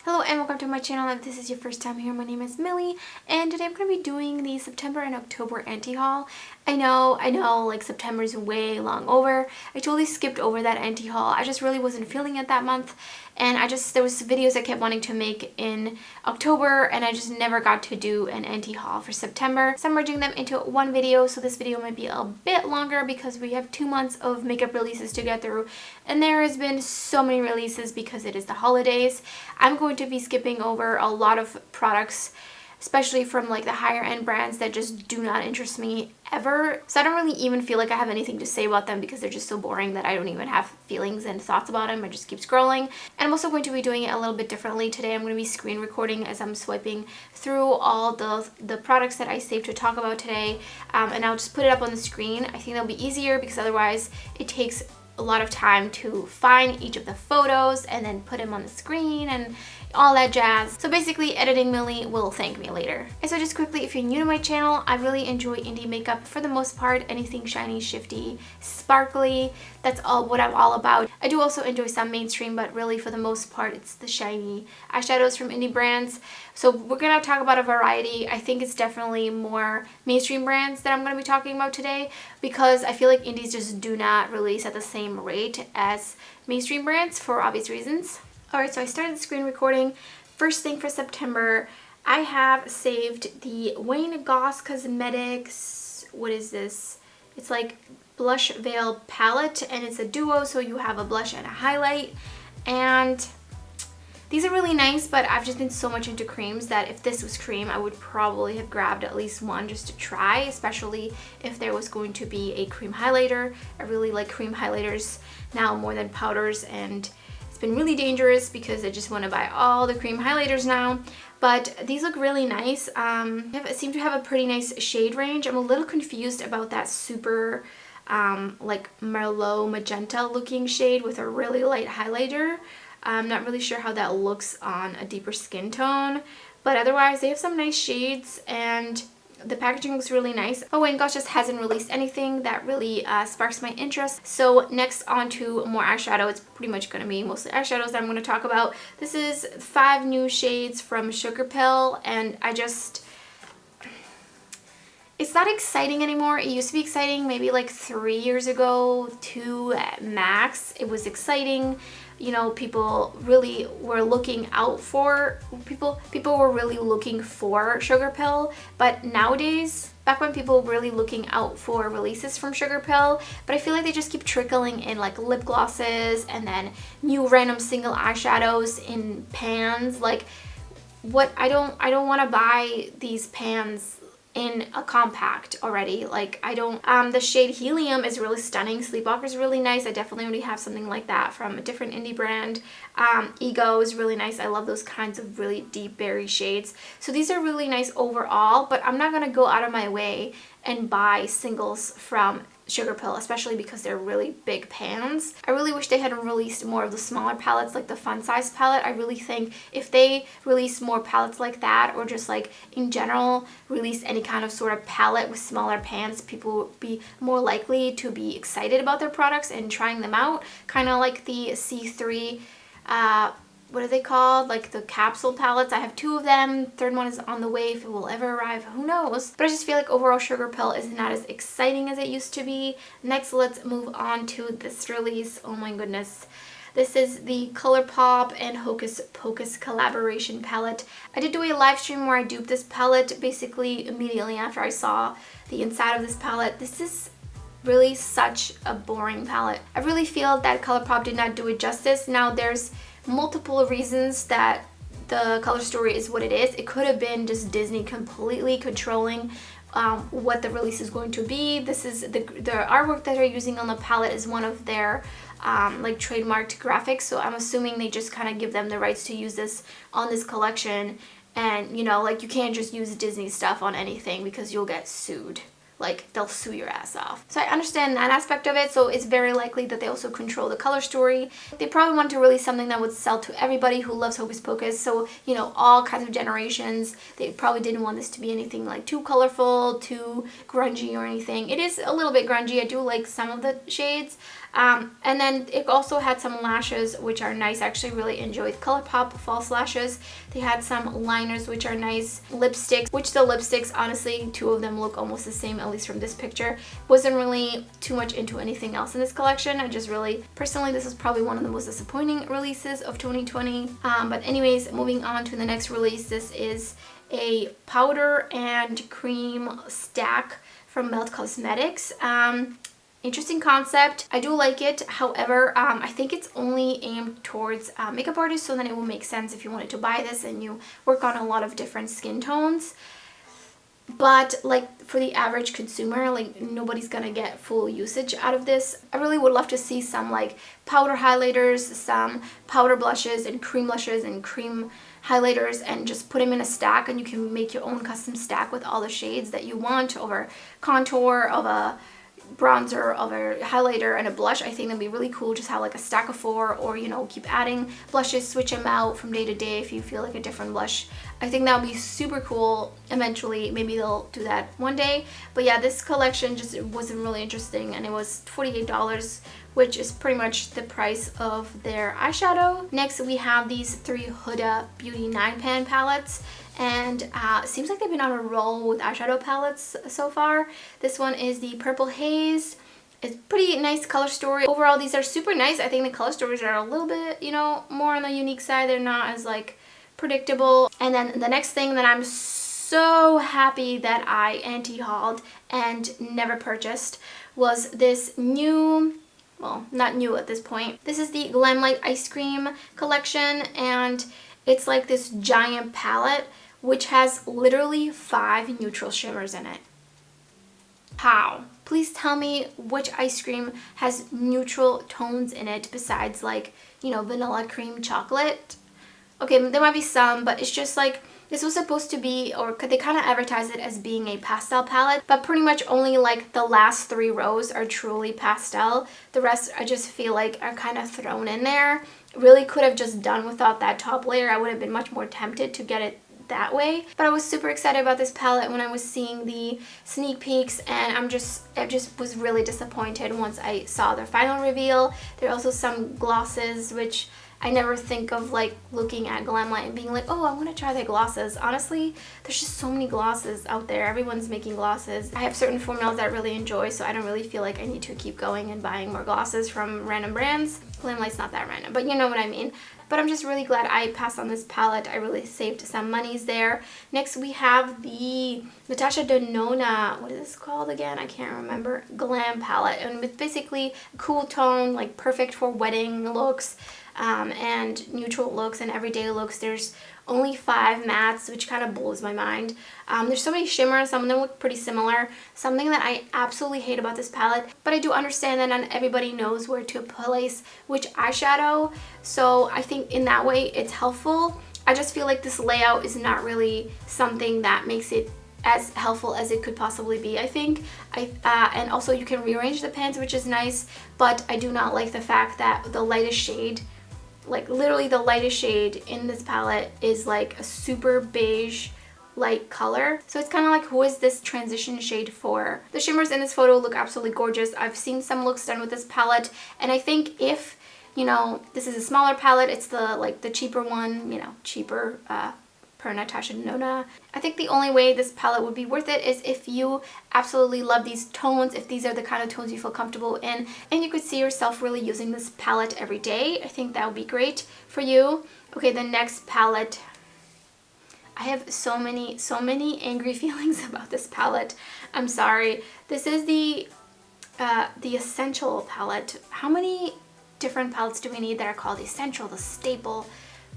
Hello and welcome to my channel. If this is your first time here, my name is Millie and today I'm going to be doing the September and October anti-haul. I know, like September's way long over. I totally skipped over that anti-haul. I just really wasn't feeling it that month, and there was videos I kept wanting to make in October and I just never got to do an anti-haul for September. So I'm merging them into one video, so this video might be a bit longer because we have 2 months of makeup releases to get through and there has been so many releases because it is the holidays. I'm going to be skipping over a lot of products, especially from like the higher end brands that just do not interest me ever. So I don't really even feel like I have anything to say about them because they're just so boring that I don't even have feelings and thoughts about them. I just keep scrolling. And I'm also going to be doing it a little bit differently. Today I'm going to be screen recording as I'm swiping through all the products that I saved to talk about today. And I'll just put it up on the screen. I think that'll be easier because otherwise it takes a lot of time to find each of the photos and then put them on the screen and all that jazz. So basically, editing Millie will thank me later. And so just quickly, if you're new to my channel, I really enjoy indie makeup for the most part. Anything shiny, shifty, sparkly, that's what I'm all about. I do also enjoy some mainstream, but really for the most part, it's the shiny eyeshadows from indie brands. So we're gonna talk about a variety. I think it's definitely more mainstream brands that I'm gonna be talking about today because I feel like indies just do not release at the same rate as mainstream brands for obvious reasons. Alright, so I started the screen recording. First thing for September, I have saved the Goss Cosmetics, what is this? It's like blush veil palette and it's a duo, so you have a blush and a highlight. And these are really nice, but I've just been so much into creams that if this was cream, I would probably have grabbed at least one just to try, especially if there was going to be a cream highlighter. I really like cream highlighters now more than powders, and been really dangerous because I just want to buy all the cream highlighters now. But these look really nice. Seem to have a pretty nice shade range. I'm a little confused about that super like Merlot magenta looking shade with a really light highlighter. I'm not really sure how that looks on a deeper skin tone, but otherwise they have some nice shades and the packaging looks really nice. Oh, and Goss just hasn't released anything that really sparks my interest. So next on to more eyeshadow. It's pretty much going to be mostly eyeshadows that I'm going to talk about. This is 5 new shades from Sugarpill, and it's not exciting anymore. It used to be exciting maybe like 3 years ago, 2 at max. It was exciting. You know, people really were looking out for, people were really looking for Sugarpill, but nowadays, back when people were really looking out for releases from Sugarpill, but I feel like they just keep trickling in like lip glosses and then new random single eyeshadows in pans. Like, what, I don't want to buy these pans in a compact already. Like, I don't, the shade Helium is really stunning. Sleepwalker is really nice. I definitely already have something like that from a different indie brand. Ego is really nice. I love those kinds of really deep berry shades. So these are really nice overall, but I'm not gonna go out of my way and buy singles from Sugarpill, especially because they're really big pans. I really wish they had released more of the smaller palettes, like the fun size palette. I really think if they release more palettes like that, or just like in general release any kind of sort of palette with smaller pans, people would be more likely to be excited about their products and trying them out. Kind of like the C3 what are they called? Like the capsule palettes. I have 2 of them. 3rd one is on the way. If it will ever arrive, who knows? But I just feel like overall Sugarpill is not as exciting as it used to be. Next, let's move on to this release. Oh my goodness. This is the Colourpop and Hocus Pocus collaboration palette. I did do a live stream where I duped this palette basically immediately after I saw the inside of this palette. This is really such a boring palette. I really feel that Colourpop did not do it justice. Now there's multiple reasons that the color story is what it is. It could have been just Disney completely controlling what the release is going to be. This is the artwork that they're using on the palette is one of their like trademarked graphics, so I'm assuming they just kind of give them the rights to use this on this collection. And you know, like, you can't just use Disney stuff on anything because you'll get sued. Like, they'll sue your ass off. So I understand that aspect of it, so it's very likely that they also control the color story. They probably want to release something that would sell to everybody who loves Hocus Pocus, so, you know, all kinds of generations. They probably didn't want this to be anything like too colorful, too grungy or anything. It is a little bit grungy. I do like some of the shades. And then it also had some lashes, which are nice. I actually really enjoyed Colourpop false lashes. They had some liners, which are nice. Lipsticks, which the lipsticks, honestly, 2 of them look almost the same, at least from this picture. Wasn't really too much into anything else in this collection. I just really, personally, this is probably one of the most disappointing releases of 2020. But anyways, moving on to the next release. This is a powder and cream stack from Melt Cosmetics. Interesting concept. I do like it. However, I think it's only aimed towards makeup artists, so then it will make sense if you wanted to buy this and you work on a lot of different skin tones. But like for the average consumer, like nobody's gonna get full usage out of this. I really would love to see some like powder highlighters, some powder blushes and cream highlighters, and just put them in a stack, and you can make your own custom stack with all the shades that you want, over contour, of a bronzer, of a highlighter, and a blush. I think that'd be really cool. Just have like a stack of 4, or you know, keep adding blushes, switch them out from day to day if you feel like a different blush. I think that would be super cool. Eventually, maybe they'll do that one day. But yeah, this collection just wasn't really interesting, and it was $48, which is pretty much the price of their eyeshadow. Next, we have these 3 Huda Beauty 9-pan palettes. And it seems like they've been on a roll with eyeshadow palettes so far. This one is the Purple Haze. It's pretty nice color story. Overall, these are super nice. I think the color stories are a little bit, you know, more on the unique side. They're not as like predictable. And then the next thing that I'm so happy that I anti-hauled and never purchased was this new, well, not new at this point. This is the Glamlite Ice Cream collection, and it's like this giant palette which has literally 5 neutral shimmers in it. How? Please tell me which ice cream has neutral tones in it besides, like, you know, vanilla cream chocolate. Okay, there might be some, but it's just like, this was supposed to be, or they kind of advertise it as being a pastel palette, but pretty much only like the last 3 rows are truly pastel. The rest I just feel like are kind of thrown in there. Really could have just done without that top layer. I would have been much more tempted to get it that way. But I was super excited about this palette when I was seeing the sneak peeks, and I just was really disappointed once I saw their final reveal. There are also some glosses, which I never think of like looking at Glamlite and being like, oh, I want to try their glosses. Honestly, there's just so many glosses out there. Everyone's making glosses. I have certain formulas that I really enjoy, so I don't really feel like I need to keep going and buying more glosses from random brands. Glamlite's not that random, but you know what I mean. But I'm just really glad I passed on this palette. I really saved some monies there. Next, we have the Natasha Denona, what is this called again? I can't remember. Glam palette. And it's basically a cool tone, like perfect for wedding looks. And neutral looks and everyday looks. There's only 5 mattes, which kind of blows my mind. There's so many shimmers. Some of them look pretty similar. Something that I absolutely hate about this palette, but I do understand that not everybody knows where to place which eyeshadow, so I think in that way it's helpful. I just feel like this layout is not really something that makes it as helpful as it could possibly be, I think. And also you can rearrange the pans, which is nice, but I do not like the fact that the lightest shade, like literally the lightest shade in this palette, is like a super beige light color. So it's kind of like, who is this transition shade for? The shimmers in this photo look absolutely gorgeous. I've seen some looks done with this palette, and I think if, you know, this is a smaller palette, it's the like the cheaper one, you know, cheaper per Natasha Denona. I think the only way this palette would be worth it is if you absolutely love these tones, if these are the kind of tones you feel comfortable in, and you could see yourself really using this palette every day. I think that would be great for you. Okay, the next palette. I have so many angry feelings about this palette. I'm sorry. This is the Essential palette. How many different palettes do we need that are called Essential, the Staple,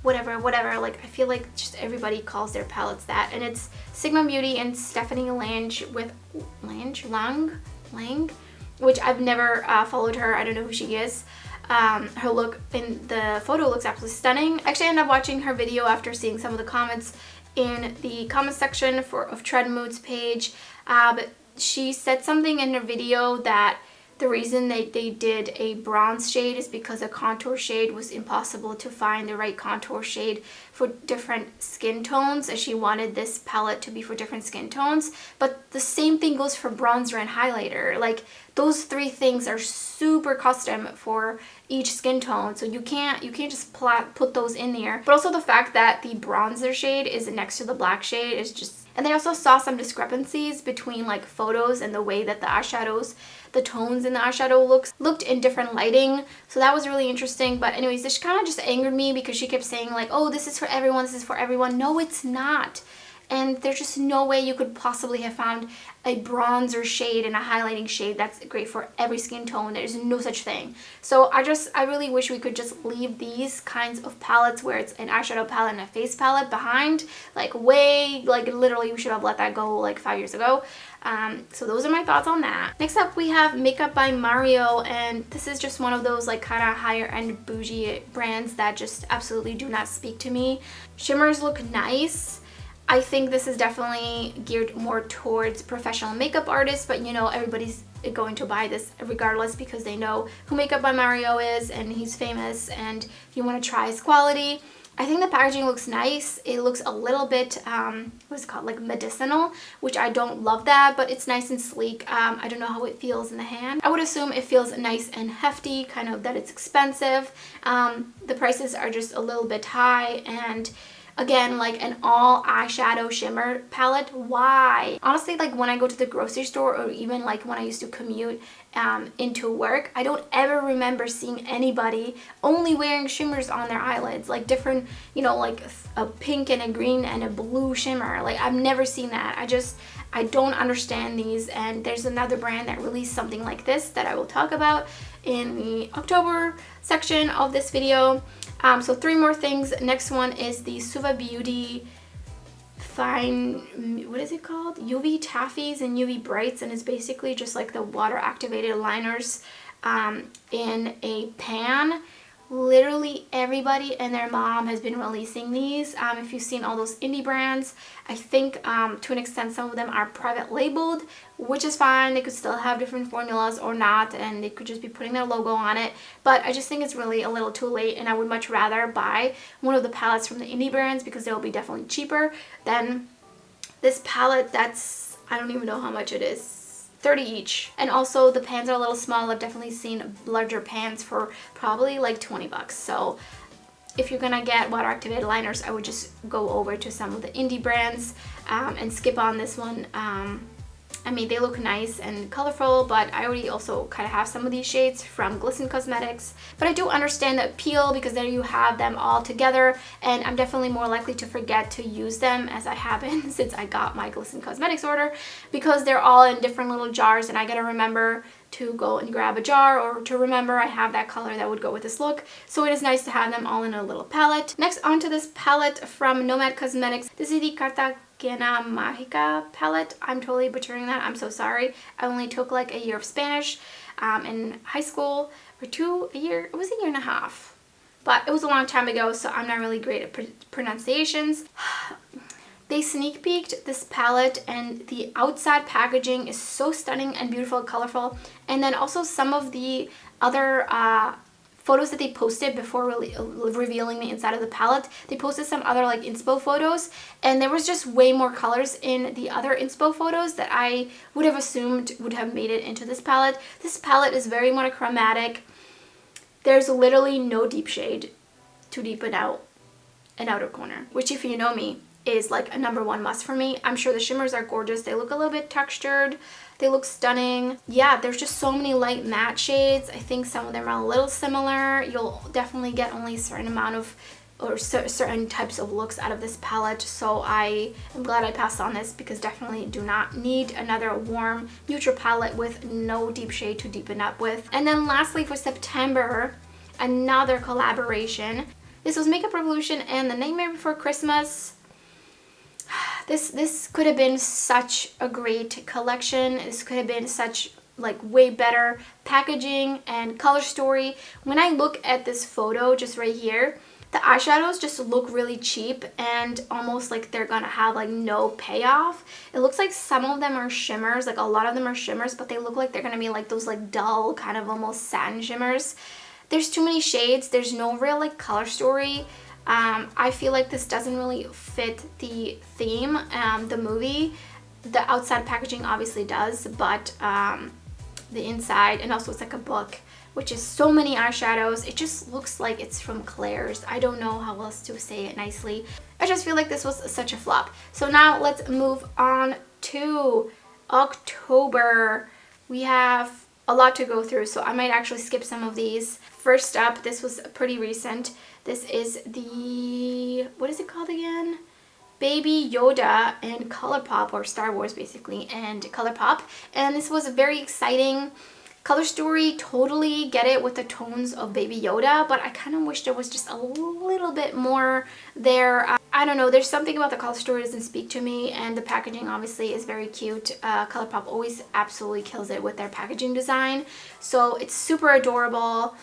whatever? Like, I feel like just everybody calls their palettes that. And it's Sigma Beauty and Stephanie Lange with Lang, which I've never followed her. I don't know who she is. Her look in the photo looks absolutely stunning. Actually, I ended up watching her video after seeing some of the comments in the comment section of Tread Mood's page. But she said something in her video that the reason they did a bronze shade is because a contour shade was impossible to find the right contour shade for different skin tones, and she wanted this palette to be for different skin tones. But the same thing goes for bronzer and highlighter. Like, those three things are super custom for each skin tone, so you can't just put those in there. But also the fact that the bronzer shade is next to the black shade is just... And they also saw some discrepancies between like photos and the way that the eyeshadows, the tones in the eyeshadow looked in different lighting. So that was really interesting. But anyways, this kind of just angered me because she kept saying like, oh, this is for everyone, this is for everyone. No, it's not. And there's just no way you could possibly have found a bronzer shade and a highlighting shade that's great for every skin tone. There's no such thing. So I really wish we could just leave these kinds of palettes where it's an eyeshadow palette and a face palette behind. Like literally we should have let that go like 5 years ago. So those are my thoughts on that. Next up we have Makeup by Mario, and this is just one of those like kind of higher end bougie brands that just absolutely do not speak to me. Shimmers look nice. I think this is definitely geared more towards professional makeup artists, but you know, everybody's going to buy this regardless because they know who Makeup by Mario is and he's famous, and you want to try his quality. I think the packaging looks nice. It looks a little bit, what's it called, like medicinal, which I don't love that, but it's nice and sleek. I don't know how it feels in the hand. I would assume it feels nice and hefty, kind of that it's expensive. The prices are just a little bit high, and again, like an all eyeshadow shimmer palette, why? Honestly, like when I go to the grocery store or even like when I used to commute into work, I don't ever remember seeing anybody only wearing shimmers on their eyelids, like different, you know, like a pink and a green and a blue shimmer. Like I've never seen that. I don't understand these, and there's another brand that released something like this that I will talk about in the October section of this video. So 3 more things. Next one is the Suva Beauty Fine, what is it called? UV Taffies and UV Brights, and it's basically just like the water activated liners in a pan. Literally everybody and their mom has been releasing these. If you've seen all those indie brands, I think to an extent some of them are private labeled, which is fine. They could still have different formulas or not, and they could just be putting their logo on it. But I just think it's really a little too late, and I would much rather buy one of the palettes from the indie brands because they'll be definitely cheaper than this palette that's, I don't even know how much it is. 30 each. And also the pans are a little small. I've definitely seen larger pans for probably like 20 bucks. So if you're gonna get water activated liners, I would just go over to some of the indie brands and skip on this one. I mean, they look nice and colorful, but I already also kind of have some of these shades from Glisten Cosmetics. But I do understand the appeal because there you have them all together, and I'm definitely more likely to forget to use them, as I have been since I got my Glisten Cosmetics order, because they're all in different little jars, and I gotta remember to go and grab a jar, or to remember I have that color that would go with this look. So it is nice to have them all in a little palette. Next, onto this palette from Nomad Cosmetics. This is the Cartagena Mágica palette. I'm totally butchering that. I'm so sorry. I only took like a year of Spanish in high school, or a year. It was a year and a half. But it was a long time ago, so I'm not really great at pronunciations. They sneak peeked this palette, and the outside packaging is so stunning and beautiful and colorful. And then also some of the other photos that they posted before revealing the inside of the palette, they posted some other like inspo photos, and there was just way more colors in the other inspo photos that I would have assumed would have made it into this palette. This palette is very monochromatic. There's literally no deep shade to deepen out an outer corner, which, if you know me, is like a #1 must for me. I'm sure the shimmers are gorgeous. They look a little bit textured. They look stunning. Yeah, there's just so many light matte shades. I think some of them are a little similar. You'll definitely get only a certain amount of, or certain types of looks out of this palette. So I am glad I passed on this, because definitely do not need another warm neutral palette with no deep shade to deepen up with. And then lastly, for September, another collaboration. This was Makeup Revolution and The Nightmare Before Christmas. This could have been such a great collection. This could have been such like way better packaging and color story. When I look at this photo just right here, The eyeshadows just look really cheap and almost like they're gonna have like no payoff. It looks like some of them are shimmers, like a lot of them are shimmers, but they look like they're gonna be like those like dull kind of almost satin shimmers. There's too many shades. There's no real like color story. I feel like this doesn't really fit the theme, the movie. The outside packaging obviously does, but the inside, and also it's like a book, which is so many eyeshadows. It just looks like it's from Claire's. I don't know how else to say it nicely. I just feel like this was such a flop. So now let's move on to October. We have a lot to go through, so I might actually skip some of these. First up, this was pretty recent. This is the, what is it called again? Baby Yoda and Colourpop, or Star Wars basically, and Colourpop. And this was a very exciting color story. Totally get it with the tones of Baby Yoda, but I kind of wish there was just a little bit more there. I don't know, there's something about the color story that doesn't speak to me, and the packaging obviously is very cute. Colourpop always absolutely kills it with their packaging design, so it's super adorable.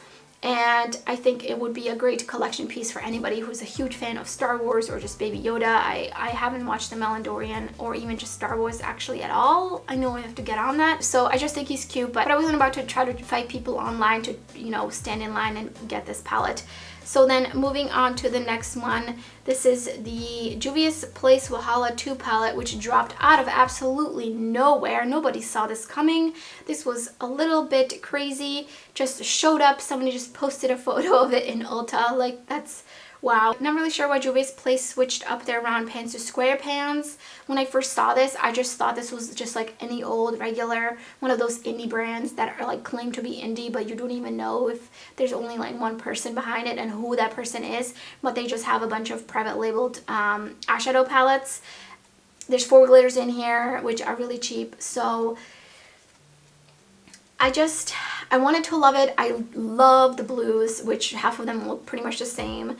And I think it would be a great collection piece for anybody who's a huge fan of Star Wars or just Baby Yoda. I haven't watched the Mandalorian or even just Star Wars actually at all. I know I have to get on that. So I just think he's cute, but I wasn't about to try to fight people online to, you know, stand in line and get this palette. So then moving on to the next one, this is the Juvia's Place Valhalla 2 palette, which dropped out of absolutely nowhere. Nobody saw this coming. This was a little bit crazy. Just showed up. Somebody just posted a photo of it in Ulta. Like, that's wow. Not really sure why Juvia's Place switched up their round pans to square pans. When I first saw this, I just thought this was just like any old regular one of those indie brands that are like claim to be indie, but you don't even know if there's only like one person behind it and who that person is, but they just have a bunch of private labeled eyeshadow palettes. There's 4 glitters in here, which are really cheap. So I wanted to love it. I love the blues, which half of them look pretty much the same.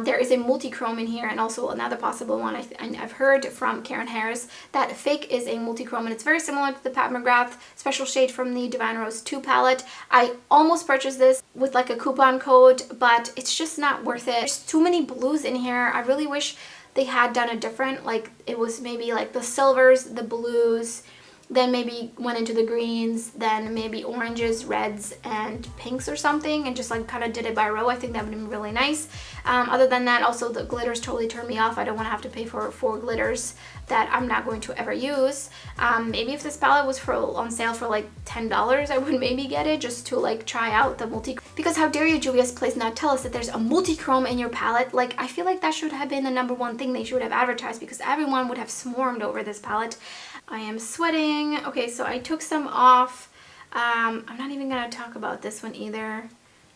There is a multi-chrome in here, and also another possible one. I've heard from Karen Harris that Fake is a multi-chrome, and it's very similar to the Pat McGrath special shade from the Divine Rose 2 palette. I almost purchased this with like a coupon code, but it's just not worth it. There's too many blues in here. I really wish they had done a different, like it was maybe like the silvers, the blues, then maybe went into the greens, then maybe oranges, reds, and pinks or something, and just like kind of did it by row. I think that would have been really nice. Other than that, also the glitters totally turned me off. I don't want to have to pay for 4 glitters that I'm not going to ever use. Maybe if this palette was on sale for like $10, I would maybe get it just to like try out the multi. Because how dare you, Juvia's Place, not tell us that there's a multi-chrome in your palette? Like, I feel like that should have been the #1 thing they should have advertised, because everyone would have swarmed over this palette. I am sweating. Okay, so I took some off. I'm not even gonna talk about this one either.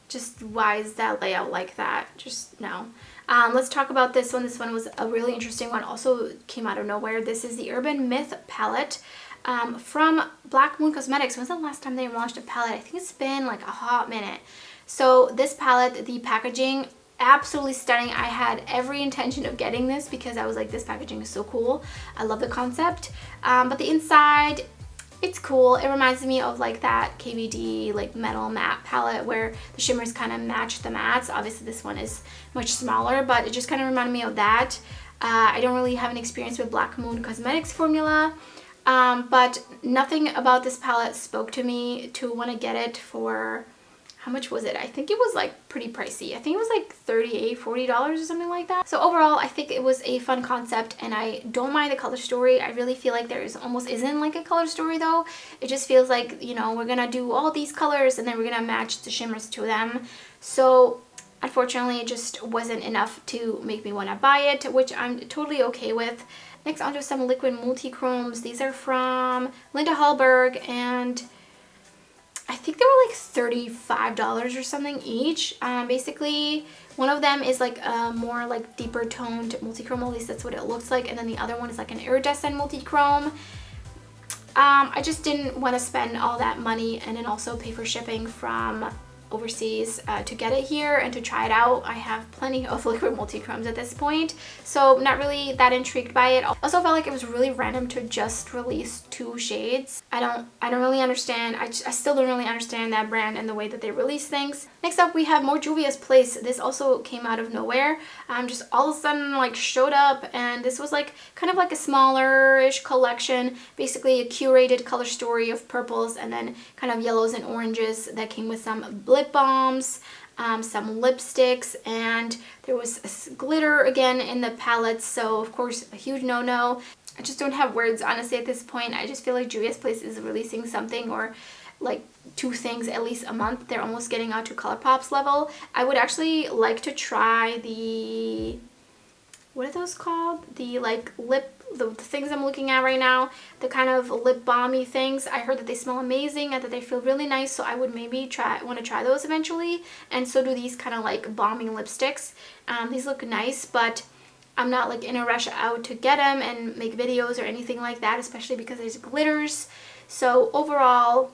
Just why is that layout like that? Just no. Let's talk about this one. This one was a really interesting one. Also came out of nowhere. This is the Urban Myth palette from Black Moon Cosmetics. When's the last time they launched a palette? I think it's been like a hot minute. So this palette, the packaging, absolutely stunning. I had every intention of getting this because I was like, this packaging is so cool. I love the concept. But the inside, it's cool. It reminds me of like that KVD like metal matte palette where the shimmers kind of match the mattes. Obviously this one is much smaller, but it just kind of reminded me of that. I don't really have an experience with Black Moon Cosmetics formula, but nothing about this palette spoke to me to want to get it for, how much was it? I think it was like pretty pricey. I think it was like $38, $40 or something like that. So overall, I think it was a fun concept, and I don't mind the color story. I really feel like there almost isn't like a color story though. It just feels like, you know, we're gonna do all these colors and then we're gonna match the shimmers to them. So unfortunately, it just wasn't enough to make me want to buy it, which I'm totally okay with. Next, onto some liquid multi-chromes. These are from Linda Hallberg, and I think they were like $35 or something each. Basically, one of them is like a more like deeper toned multi-chrome, at least that's what it looks like, and then the other one is like an iridescent multi-chrome. I just didn't want to spend all that money and then also pay for shipping from overseas to get it here and to try it out. I have plenty of liquid multi-chromes at this point, so not really that intrigued by it. Also felt like it was really random to just release 2 shades. I don't really understand. I still don't really understand that brand and the way that they release things. Next up, we have more Juvia's Place. This also came out of nowhere. Just all of a sudden like showed up, and this was like kind of like a smaller-ish collection, basically a curated color story of purples and then kind of yellows and oranges that came with some lip balms, some lipsticks, and there was glitter again in the palettes, so of course a huge no-no. I just don't have words honestly at this point. I just feel like Juvia's Place is releasing something or like 2 things at least a month. They're almost getting out to Colourpop's level. I would actually like to try the, what are those called? The like the things I'm looking at right now, the kind of lip balmy things. I heard that they smell amazing and that they feel really nice, so I would maybe want to try those eventually. And so do these kind of like balming lipsticks. These look nice, but I'm not like in a rush out to get them and make videos or anything like that, especially because there's glitters. So overall,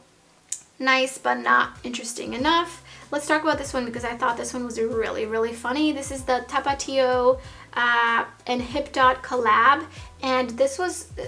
nice but not interesting enough. Let's talk about this one because I thought this one was really funny. This is the Tapatio and Hip Dot collab, and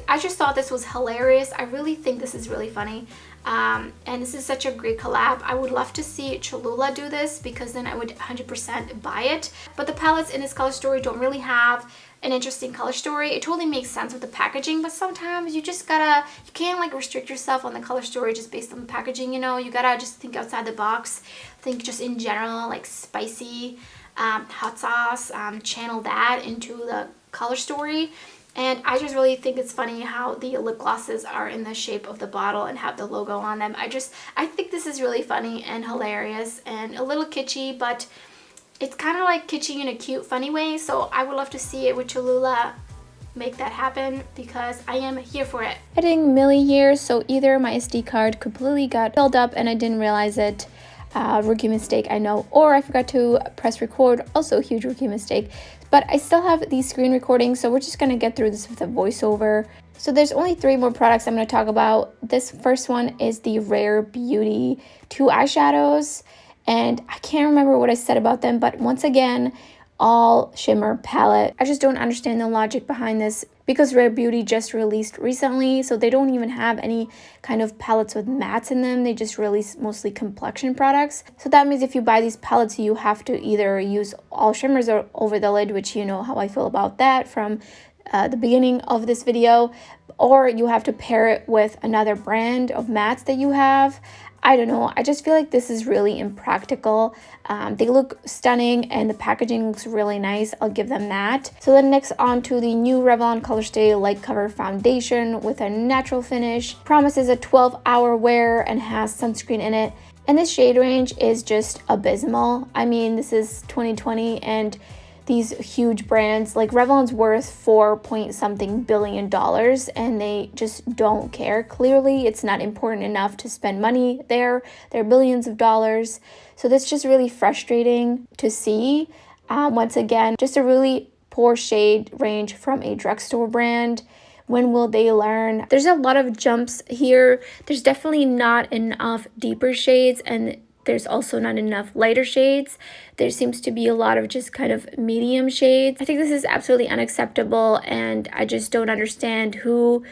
I just thought this was hilarious. I really think this is really funny, and this is such a great collab. I would love to see Cholula do this because then I would 100% buy it. But the palettes in this color story don't really have an interesting color story. It totally makes sense with the packaging, but sometimes you just gotta, you can't like restrict yourself on the color story just based on the packaging, you know. You gotta just think outside the box, think just in general, like spicy hot sauce, channel that into the color story. And I just really think it's funny how the lip glosses are in the shape of the bottle and have the logo on them. I think this is really funny and hilarious and a little kitschy, but it's kind of like kitschy in a cute, funny way. So I would love to see it with Cholula make that happen because I am here for it. Hitting Millie here, so either my SD card completely got filled up and I didn't realize it, rookie mistake I know, or I forgot to press record, also a huge rookie mistake. But I still have these screen recordings, so we're just gonna get through this with a voiceover. So there's only 3 more products I'm gonna talk about. This first one is the Rare Beauty 2 eyeshadows, and I can't remember what I said about them, but once again, all shimmer palette. I just don't understand the logic behind this because Rare Beauty just released recently, so they don't even have any kind of palettes with mattes in them. They just release mostly complexion products. So that means if you buy these palettes, you have to either use all shimmers or over the lid, which you know how I feel about that from the beginning of this video, or you have to pair it with another brand of mattes that you have. I don't know, I just feel like this is really impractical. They look stunning and the packaging looks really nice, I'll give them that. So then next on to the new Revlon Color Stay Light Cover Foundation with a natural finish. Promises a 12-hour wear and has sunscreen in it. And this shade range is just abysmal. I mean, this is 2020 and these huge brands like Revlon's worth $4.something billion and they just don't care. Clearly it's not important enough to spend money there. They're billions of dollars. So that's just really frustrating to see. Once again, just a really poor shade range from a drugstore brand. When will they learn? There's a lot of jumps here. There's definitely not enough deeper shades, and there's also not enough lighter shades. There seems to be a lot of just kind of medium shades. I think this is absolutely unacceptable, and I just don't understand who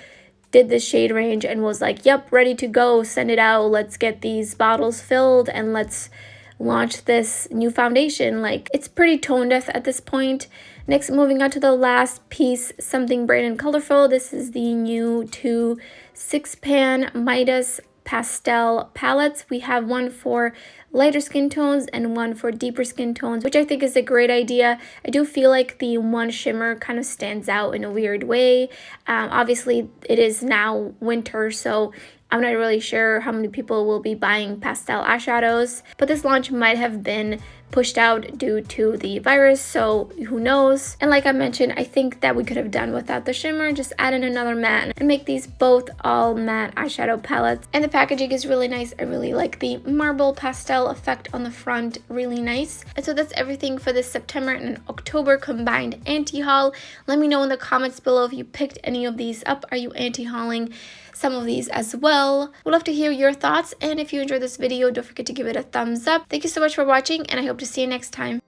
did this shade range and was like, yep, ready to go, send it out, let's get these bottles filled and let's launch this new foundation. Like, it's pretty tone deaf at this point. Next, moving on to the last piece, something bright and colorful. This is the new 2 6-pan Midas pastel palettes. We have one for lighter skin tones and one for deeper skin tones, which I think is a great idea. I do feel like the one shimmer kind of stands out in a weird way. Obviously it is now winter, so I'm not really sure how many people will be buying pastel eyeshadows, but this launch might have been pushed out due to the virus, so who knows. And like I mentioned, I think that we could have done without the shimmer, just add in another matte and make these both all matte eyeshadow palettes. And the packaging is really nice. I really like the marble pastel effect on the front, really nice. And so that's everything for this September and October combined anti-haul. Let me know in the comments below if you picked any of these up. Are you anti-hauling some of these as well. We'd love to hear your thoughts, and if you enjoyed this video, don't forget to give it a thumbs up. Thank you so much for watching, and I hope to see you next time.